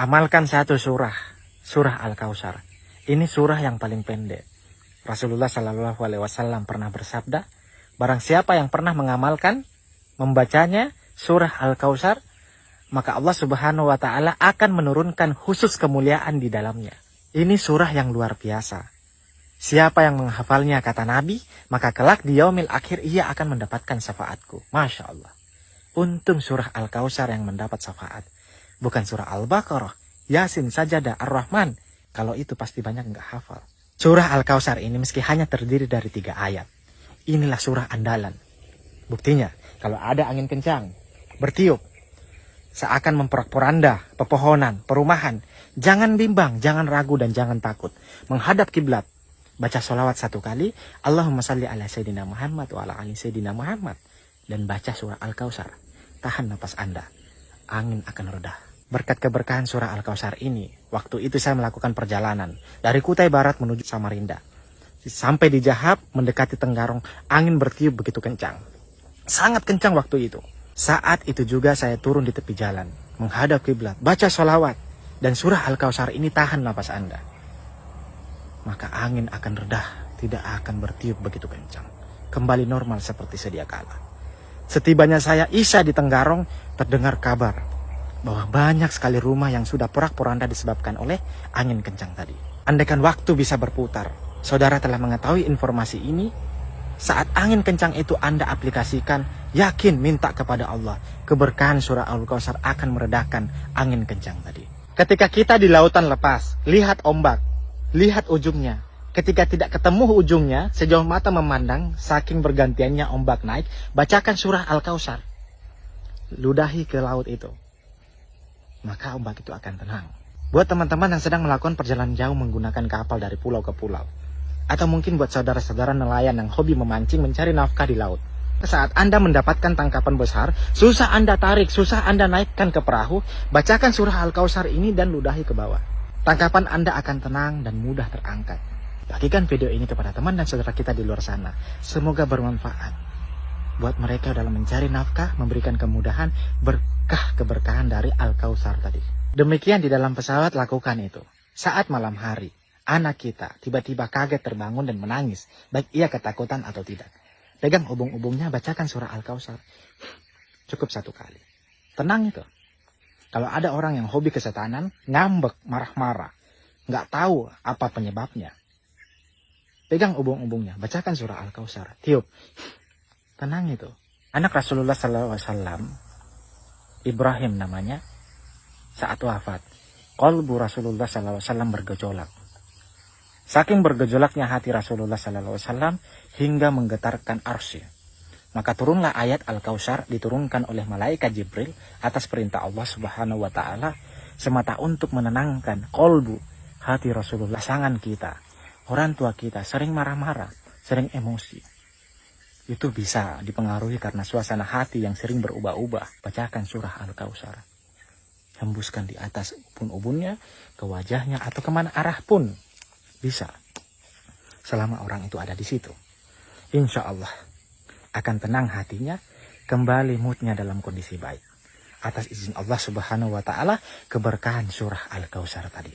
Amalkan satu surah, surah Al-Kautsar. Ini surah yang paling pendek. Rasulullah Shallallahu Alaihi Wasallam pernah bersabda, barang siapa yang pernah mengamalkan, membacanya surah Al-Kautsar, maka Allah Subhanahu Wa Taala akan menurunkan khusus kemuliaan di dalamnya. Ini surah yang luar biasa. Siapa yang menghafalnya, kata Nabi, maka kelak di yaumil akhir ia akan mendapatkan syafaatku. Masya Allah. Untung surah Al-Kautsar yang mendapat syafaat. Bukan surah Al-Baqarah, Yasin, Sajadah, Ar-Rahman. Kalau itu pasti banyak nggak hafal. Surah Al-Kautsar ini meski hanya terdiri dari 3 ayat. Inilah surah andalan. Buktinya, kalau ada angin kencang, bertiup, seakan memporak-poranda pepohonan, perumahan. Jangan bimbang, jangan ragu, dan jangan takut. Menghadap kiblat. Baca sholawat 1 kali, Allahumma salli ala Sayyidina Muhammad wa ala ali Sayyidina Muhammad. Dan baca surah Al-Kautsar. Tahan napas Anda. Angin akan reda. Berkat keberkahan surah Al-Kautsar ini, waktu itu saya melakukan perjalanan dari Kutai Barat menuju Samarinda. Sampai di Jahab, mendekati Tenggarong, angin bertiup begitu kencang. Sangat kencang waktu itu. Saat itu juga saya turun di tepi jalan, menghadap kiblat, baca sholawat. Dan surah Al-Kautsar ini tahan napas Anda. Maka angin akan reda, tidak akan bertiup begitu kencang. Kembali normal seperti sedia kala. Setibanya saya isya di Tenggarong, terdengar kabar bahwa banyak sekali rumah yang sudah porak-poranda disebabkan oleh angin kencang tadi. Andaikan waktu bisa berputar, saudara telah mengetahui informasi ini. Saat angin kencang itu Anda aplikasikan, yakin minta kepada Allah. Keberkahan surah Al-Kautsar akan meredakan angin kencang tadi. Ketika kita di lautan lepas, lihat ombak, lihat ujungnya. Ketika tidak ketemu ujungnya, sejauh mata memandang, saking bergantiannya ombak naik, bacakan surah Al-Kautsar. Ludahi ke laut itu. Maka ombak itu akan tenang. Buat teman-teman yang sedang melakukan perjalanan jauh menggunakan kapal dari pulau ke pulau. Atau mungkin buat saudara-saudara nelayan yang hobi memancing mencari nafkah di laut. Saat Anda mendapatkan tangkapan besar, susah Anda tarik, susah Anda naikkan ke perahu, bacakan surah Al-Kautsar ini dan ludahi ke bawah. Tangkapan Anda akan tenang dan mudah terangkat. Bagikan video ini kepada teman dan saudara kita di luar sana. Semoga bermanfaat buat mereka dalam mencari nafkah, memberikan kemudahan, berkah keberkahan dari Al-Kautsar tadi. Demikian di dalam pesawat, lakukan itu. Saat malam hari, anak kita tiba-tiba kaget terbangun dan menangis, baik ia ketakutan atau tidak. Pegang ubung-ubungnya, bacakan surah Al-Kautsar. Cukup 1 kali. Tenang itu. Kalau ada orang yang hobi kesetanan, ngambek, marah-marah, nggak tahu apa penyebabnya, pegang ubung-ubungnya, bacakan surah Al-Kautsar, tiup. Tenang itu. Anak Rasulullah SAW, Ibrahim namanya, saat wafat, qalbu Rasulullah SAW bergejolak. Saking bergejolaknya hati Rasulullah SAW hingga menggetarkan arsy. Maka turunlah ayat Al-Kautsar, diturunkan oleh malaikat Jibril atas perintah Allah Subhanahu Wa Taala semata untuk menenangkan qalbu, hati Rasulullah. Pasangan kita, orang tua kita sering marah-marah, sering emosi. Itu bisa dipengaruhi karena suasana hati yang sering berubah-ubah. Bacakan surah Al-Kautsar. Hembuskan di atas ubun-ubunnya, ke wajahnya, atau kemana arah pun bisa. Selama orang itu ada di situ. Insya Allah akan tenang hatinya, kembali moodnya dalam kondisi baik. Atas izin Allah Subhanahu Wa Taala, keberkahan surah Al-Kautsar tadi.